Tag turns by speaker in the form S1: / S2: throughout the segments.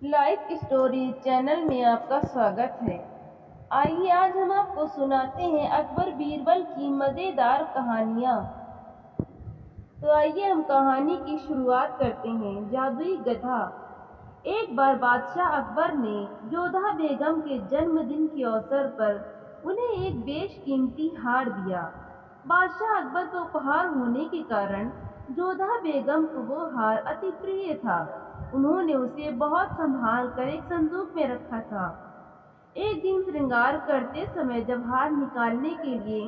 S1: Life story channel में आपका स्वागत है। आइए आज हम आपको सुनाते हैं अकबर बीरबल की मज़ेदार कहानियाँ। तो आइए हम कहानी की शुरुआत करते हैं। जादुई गधा। एक बार बादशाह अकबर ने जोधा बेगम के जन्मदिन के अवसर पर उन्हें एक बेशकीमती हार दिया। बादशाह अकबर को उपहार होने के कारण जोधा बेगम को वो हार अति प्रिय था। उन्होंने उसे बहुत संभाल कर एक संदूक में रखा था। एक दिन श्रृंगार करते समय जब हार निकालने के लिए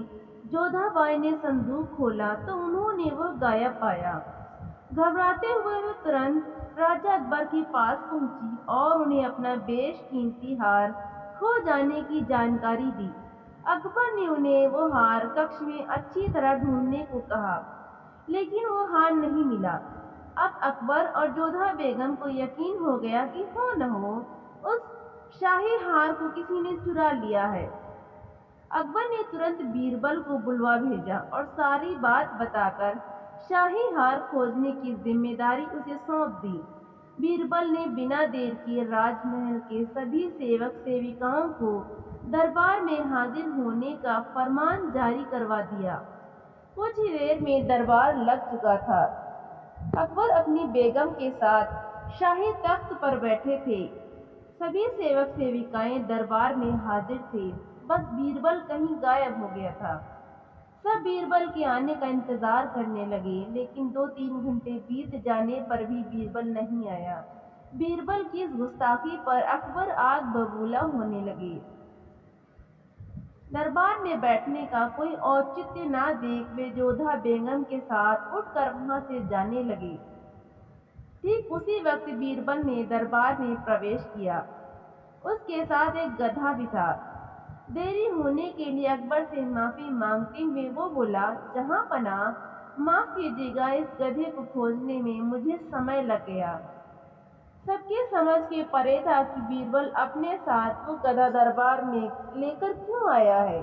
S1: जोधाबाई ने संदूक खोला तो उन्होंने वह गायब पाया। घबराते हुए वे तुरंत राजा अकबर के पास पहुंची और उन्हें अपना बेशकीमती हार खो जाने की जानकारी दी। अकबर ने उन्हें वो हार कक्ष में अच्छी तरह ढूंढने को कहा, लेकिन वो हार नहीं मिला। अब अकबर और जोधा बेगम को यकीन हो गया कि हो न हो उस शाही हार को किसी ने चुरा लिया है। अकबर ने तुरंत बीरबल को बुलवा भेजा और सारी बात बताकर शाही हार खोजने की जिम्मेदारी उसे सौंप दी। बीरबल ने बिना देर किए राजमहल के सभी सेवक सेविकाओं को दरबार में हाजिर होने का फरमान जारी करवा दिया। कुछ ही देर में दरबार लग चुका था। अकबर अपनी बेगम के साथ शाही तख्त पर बैठे थे। सभी सेवक सेविकाएं दरबार में हाजिर थे, बस बीरबल कहीं गायब हो गया था। सब बीरबल के आने का इंतजार करने लगे, लेकिन 2-3 घंटे बीत जाने पर भी बीरबल नहीं आया। बीरबल की इस गुस्ताखी पर अकबर आग बबूला होने लगे। दरबार में बैठने का कोई औचित्य न देख वे जोधा बेगम के साथ उठकर वहां से जाने लगे। ठीक उसी वक्त बीरबल ने दरबार में प्रवेश किया। उसके साथ एक गधा भी था। देरी होने के लिए अकबर से माफी मांगते हुए वो बोला, जहां पनाह माफ कीजिएगा, इस गधे को खोजने में मुझे समय लग गया। सबके समझ के परे था कि बीरबल अपने साथ वो गधा दरबार में लेकर क्यों आया है।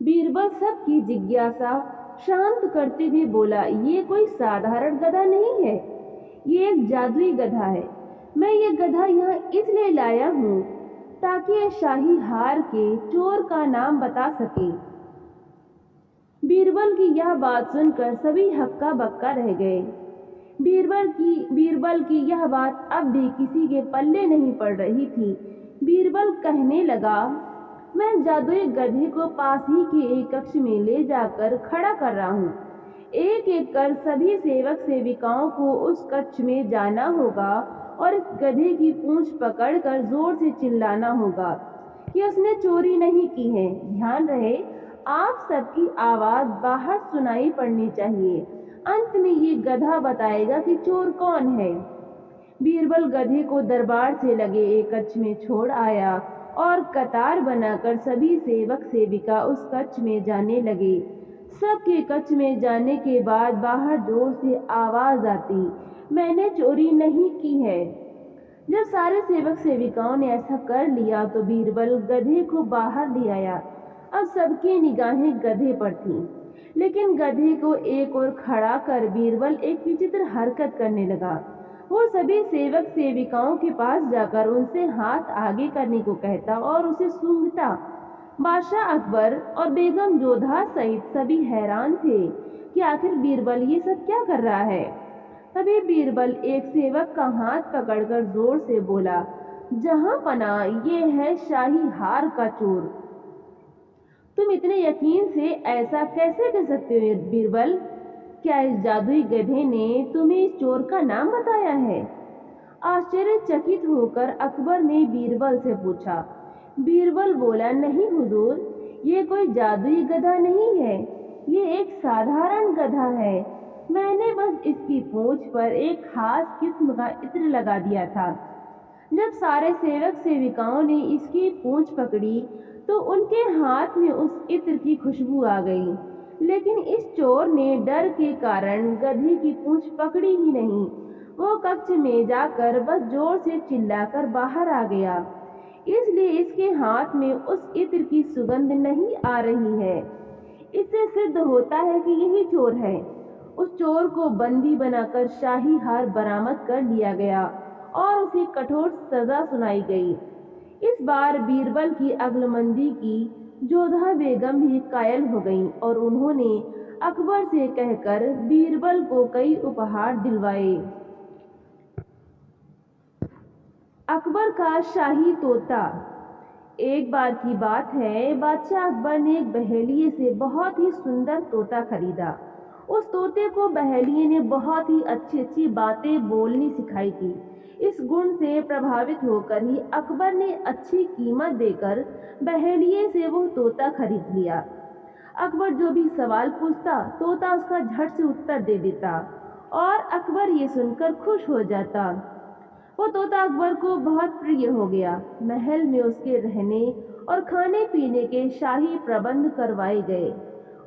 S1: बीरबल सबकी जिज्ञासा शांत करते हुए बोला, ये कोई साधारण गधा नहीं है, ये एक जादुई गधा है। मैं ये गधा यहाँ इसलिए लाया हूँ ताकि ये शाही हार के चोर का नाम बता सके। बीरबल की यह बात सुनकर सभी हक्का बक्का रह गए। बीरबल की यह बात अब भी किसी के पल्ले नहीं पड़ रही थी। बीरबल कहने लगा, मैं जादुई गधे को पास ही के एक कक्ष में ले जाकर खड़ा कर रहा हूँ। एक एक कर सभी सेवक सेविकाओं को उस कक्ष में जाना होगा और इस गधे की पूंछ पकड़कर जोर से चिल्लाना होगा कि उसने चोरी नहीं की है। ध्यान रहे, आप सबकी आवाज बाहर सुनाई पड़नी चाहिए। अंत में ये गधा बताएगा कि चोर कौन है। बीरबल गधे को दरबार से लगे एक कक्ष में छोड़ आया और कतार बनाकर सभी सेवक सेविका उस कक्ष में जाने लगे। सबके कक्ष में जाने के बाद बाहर जोर से आवाज आती, मैंने चोरी नहीं की है। जब सारे सेवक सेविकाओं ने ऐसा कर लिया तो बीरबल गधे को बाहर ले आया। अब सबकी निगाहें गधे पर थीं, लेकिन गधे को एक ओर खड़ा कर बीरबल एक विचित्र हरकत करने लगा। वो सभी सेवक सेविकाओं के पास जाकर उनसे हाथ आगे करने को कहता और उसे सूंघता। बादशाह अकबर और बेगम जोधा सहित सभी हैरान थे कि आखिर बीरबल ये सब क्या कर रहा है। तभी बीरबल एक सेवक का हाथ पकड़कर जोर से बोला, जहां पनाह ये है शाही हार का चोर। तुम इतने यकीन से ऐसा कैसे कह सकते हो बीरबल? क्या इस जादुई गधे ने तुम्हें इस चोर का नाम बताया है? आश्चर्यचकित होकर अकबर ने बीरबल से पूछा। बीरबल बोला, नहीं हुजूर, ये कोई जादुई गधा नहीं है, ये एक साधारण गधा है। मैंने बस इसकी पूंछ पर एक खास किस्म का इत्र लगा दिया था। जब सारे सेवक सेविकाओं ने इसकी पूंछ पकड़ी तो उनके हाथ में उस इत्र की खुशबू आ गई, लेकिन इस चोर ने डर के कारण गधे की पूंछ पकड़ी ही नहीं। वो कक्ष में जाकर बस जोर से चिल्लाकर बाहर आ गया, इसलिए इसके हाथ में उस इत्र की सुगंध नहीं आ रही है। इससे सिद्ध होता है कि यही चोर है। उस चोर को बंदी बनाकर शाही हार बरामद कर लिया गया और उसे कठोर सजा सुनाई गई। इस बार बीरबल की अक्लमंदी की जोधा बेगम भी कायल हो गईं और उन्होंने अकबर से कहकर बीरबल को कई उपहार दिलवाए। अकबर का शाही तोता। एक बार की बात है, बादशाह अकबर ने एक बहेलिये से बहुत ही सुंदर तोता खरीदा। उस तोते को बहेलिये ने बहुत ही अच्छी अच्छी बातें बोलनी सिखाई थी। इस गुण से प्रभावित होकर ही अकबर ने अच्छी कीमत देकर बहेलिये से वो तोता खरीद लिया। अकबर जो भी सवाल पूछता, तोता उसका झट से उत्तर दे देता और अकबर ये सुनकर खुश हो जाता। वो तोता अकबर को बहुत प्रिय हो गया। महल में उसके रहने और खाने पीने के शाही प्रबंध करवाए गए।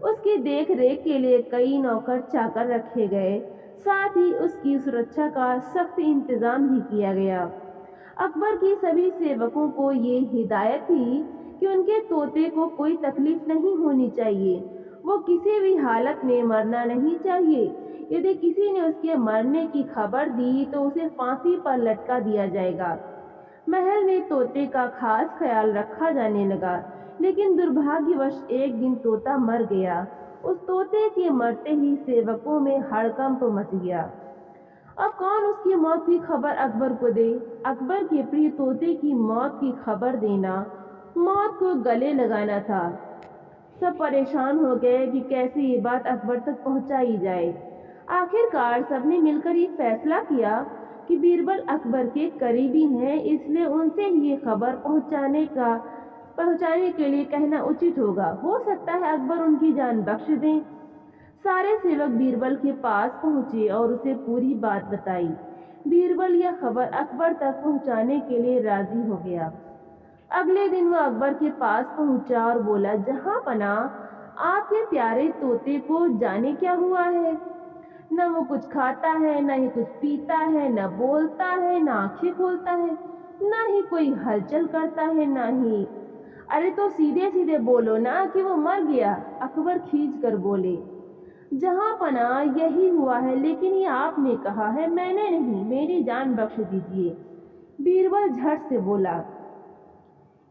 S1: उसकी देख रेख के लिए कई नौकर चाकर रखे गए। साथ ही उसकी सुरक्षा का सख्त इंतजाम भी किया गया। अकबर की सभी सेवकों को ये हिदायत थी कि उनके तोते को कोई तकलीफ नहीं होनी चाहिए। वो किसी भी हालत में मरना नहीं चाहिए। यदि किसी ने उसके मरने की खबर दी तो उसे फांसी पर लटका दिया जाएगा। महल में तोते का खास ख्याल रखा जाने लगा, लेकिन दुर्भाग्यवश एक दिन तोता मर गया। उस तोते के मरते ही सेवकों में हड़कंप मच गया। अब कौन उसकी मौत की खबर अकबर को दे? अकबर के प्रिय तोते की मौत की खबर देना मौत को गले लगाना था। सब परेशान हो गए कि कैसे ये बात अकबर तक पहुंचाई जाए। आखिरकार सबने मिलकर ये फैसला किया कि बीरबल अकबर के करीबी हैं, इसलिए उनसे ही ये खबर पहुंचाने के लिए कहना उचित होगा। हो सकता है अकबर उनकी जान बख्श दें। सारे सेवक बीरबल के पास पहुंचे और उसे पूरी बात बताई। बीरबल यह खबर अकबर तक पहुंचाने के लिए राजी हो गया। अगले दिन वह अकबर के पास पहुंचा और बोला, जहां पना, आपके प्यारे तोते को जाने क्या हुआ है? न वो कुछ खाता है, न ही कुछ पीता है, न बोलता है, न आंखें खोलता है, न ही कोई हलचल करता है, न ही। अरे तो सीधे सीधे बोलो ना कि वो मर गया। अकबर खींच कर बोले, जहां पना यही हुआ है, लेकिन ये आपने कहा है, मैंने नहीं। मेरी जान बख्श दीजिए। बीरबल झट से बोला।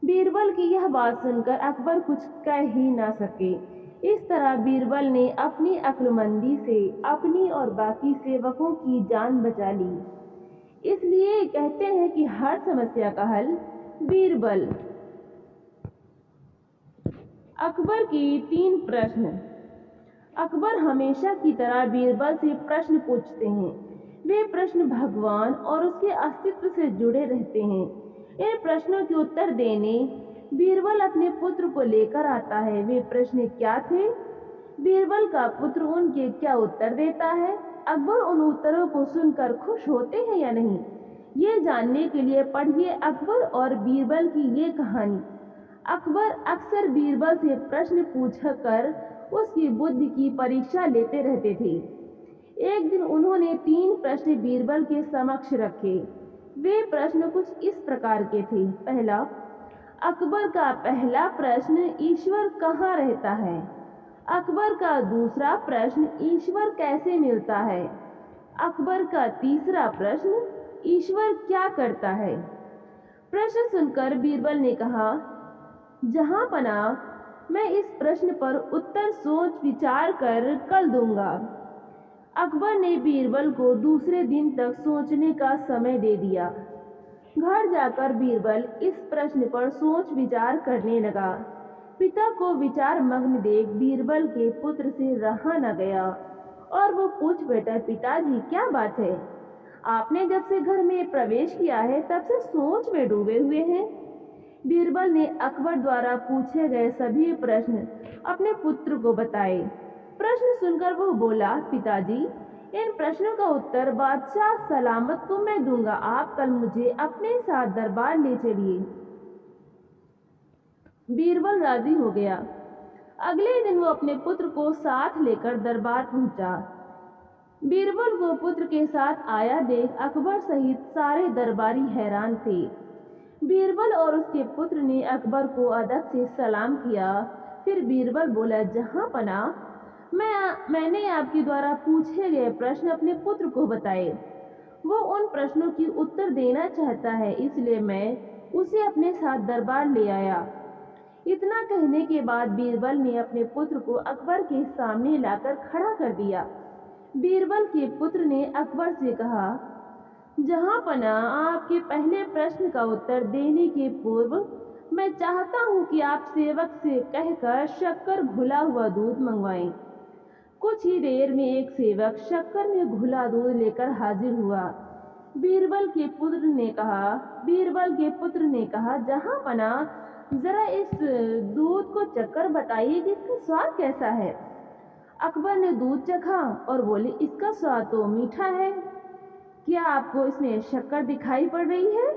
S1: बीरबल की यह बात सुनकर अकबर कुछ कह ही ना सके। इस तरह बीरबल ने अपनी अक्लमंदी से अपनी और बाकी सेवकों की जान बचा ली। इसलिए कहते हैं कि हर समस्या का हल बीरबल। अकबर की 3 प्रश्न। अकबर हमेशा की तरह बीरबल से प्रश्न पूछते हैं। वे प्रश्न भगवान और उसके अस्तित्व से जुड़े रहते हैं। इन प्रश्नों के उत्तर देने बीरबल अपने पुत्र को लेकर आता है। वे प्रश्न क्या थे? बीरबल का पुत्र उनके क्या उत्तर देता है? अकबर उन उत्तरों को सुनकर खुश होते हैं या नहीं? ये जानने के लिए पढ़िए अकबर और बीरबल की ये कहानी। अकबर अक्सर बीरबल से प्रश्न पूछकर उसकी बुद्धि की परीक्षा लेते रहते थे। एक दिन उन्होंने 3 प्रश्न बीरबल के समक्ष रखे। वे प्रश्न कुछ इस प्रकार के थे। पहला, अकबर का पहला प्रश्न, ईश्वर कहाँ रहता है? अकबर का दूसरा प्रश्न, ईश्वर कैसे मिलता है? अकबर का तीसरा प्रश्न, ईश्वर क्या करता है? प्रश्न सुनकर बीरबल ने कहा, जहां पना, मैं इस प्रश्न पर उत्तर सोच विचार कर कल दूंगा। अकबर ने बीरबल को दूसरे दिन तक सोचने का समय दे दिया। घर जाकर बीरबल इस प्रश्न पर सोच विचार करने लगा। पिता को विचार मग्न देख बीरबल के पुत्र से रहा न गया और वो पूछ बैठा, पिताजी क्या बात है? आपने जब से घर में प्रवेश किया है तब से सोच में डूबे हुए हैं। बीरबल ने अकबर द्वारा पूछे गए सभी प्रश्न अपने पुत्र को बताए। प्रश्न सुनकर वो बोला, पिताजी, इन प्रश्नों का उत्तर बादशाह सलामत को मैं दूंगा। आप कल मुझे अपने साथ दरबार ले चलिए। बीरबल राजी हो गया। अगले दिन वो अपने पुत्र को साथ लेकर दरबार पहुंचा। बीरबल को पुत्र के साथ आया देख अकबर सहित सारे दरबारी हैरान थे। बीरबल और उसके पुत्र ने अकबर को अदब से सलाम किया, फिर बीरबल बोला, जहाँपना, मैंने आपके द्वारा पूछे गए प्रश्न अपने पुत्र को बताए। वो उन प्रश्नों की उत्तर देना चाहता है, इसलिए मैं उसे अपने साथ दरबार ले आया। इतना कहने के बाद बीरबल ने अपने पुत्र को अकबर के सामने लाकर खड़ा कर दिया। बीरबल के पुत्र ने अकबर से कहा, जहाँपना, आपके पहले प्रश्न का उत्तर देने के पूर्व मैं चाहता हूँ कि आप सेवक से कहकर शक्कर घुला हुआ दूध मंगवाएं। कुछ ही देर में एक सेवक शक्कर में घुला दूध लेकर हाजिर हुआ। बीरबल के पुत्र ने कहा, जहाँपना, जरा इस दूध को चखकर बताइए कि इसका स्वाद कैसा है। अकबर ने दूध चखा और बोले, इसका स्वाद तो मीठा है। क्या आपको इसमें शक्कर दिखाई पड़ रही है?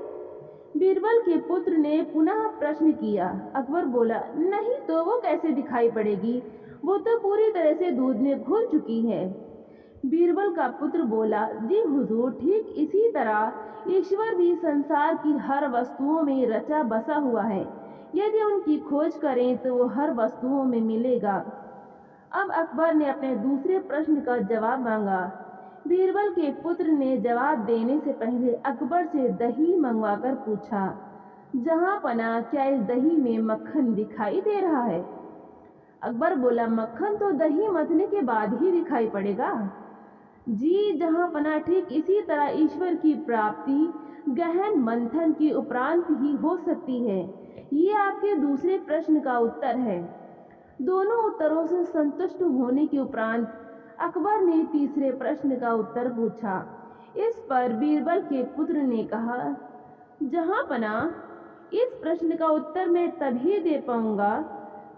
S1: बीरबल के पुत्र ने पुनः प्रश्न किया। अकबर बोला, नहीं तो वो कैसे दिखाई पड़ेगी, वो तो पूरी तरह से दूध में घुल चुकी है। बीरबल का पुत्र बोला, जी हुजूर, ठीक इसी तरह ईश्वर भी संसार की हर वस्तुओं में रचा बसा हुआ है। यदि उनकी खोज करें तो वो हर वस्तुओं में मिलेगा। अब अकबर ने अपने दूसरे प्रश्न का जवाब मांगा। बीरबल के पुत्र ने जवाब देने से पहले अकबर से दही मंगवाकर पूछा, जहाँपना, क्या इस दही में मक्खन दिखाई दे रहा है? अकबर बोला, मक्खन तो दही मथने के बाद ही दिखाई पड़ेगा। जी जहाँपना, ठीक इसी तरह ईश्वर की प्राप्ति गहन मंथन के उपरांत ही हो सकती है। ये आपके दूसरे प्रश्न का उत्तर है। दोनों उत्तरों से संतुष्ट होने के उपरांत अकबर ने तीसरे प्रश्न का उत्तर पूछा। इस पर बीरबल के पुत्र ने कहा, जहाँपना, इस प्रश्न का उत्तर मैं तभी दे पाऊंगा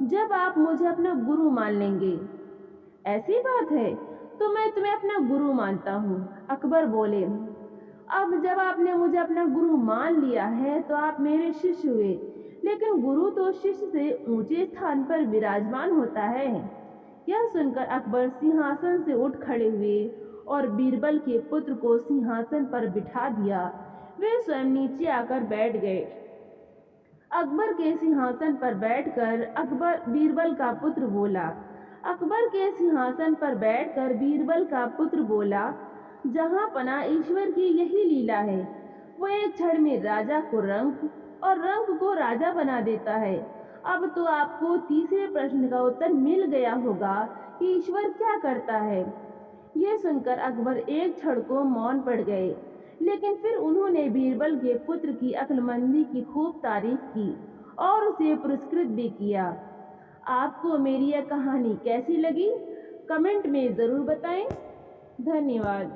S1: जब आप मुझे अपना गुरु मान लेंगे। ऐसी बात है तो मैं तुम्हें अपना गुरु मानता हूँ। अकबर बोले, अब जब आपने मुझे अपना गुरु मान लिया है तो आप मेरे शिष्य हुए, लेकिन गुरु तो शिष्य से ऊंचे स्थान पर विराजमान होता है। यह सुनकर अकबर सिंहासन से उठ खड़े हुए और बीरबल के पुत्र को सिंहासन पर बिठा दिया। वे स्वयं नीचे आकर बैठ गए। अकबर के सिंहासन पर बैठकर बीरबल का पुत्र बोला, जहाँपना, ईश्वर की यही लीला है। वो एक क्षण में राजा को रंक और रंक को राजा बना देता है। अब तो आपको तीसरे प्रश्न का उत्तर मिल गया होगा कि ईश्वर क्या करता है। यह सुनकर अकबर एक क्षण को मौन पड़ गए, लेकिन फिर उन्होंने बीरबल के पुत्र की अक्लमंदी की खूब तारीफ की और उसे पुरस्कृत भी किया। आपको मेरी यह कहानी कैसी लगी, कमेंट में ज़रूर बताएं। धन्यवाद।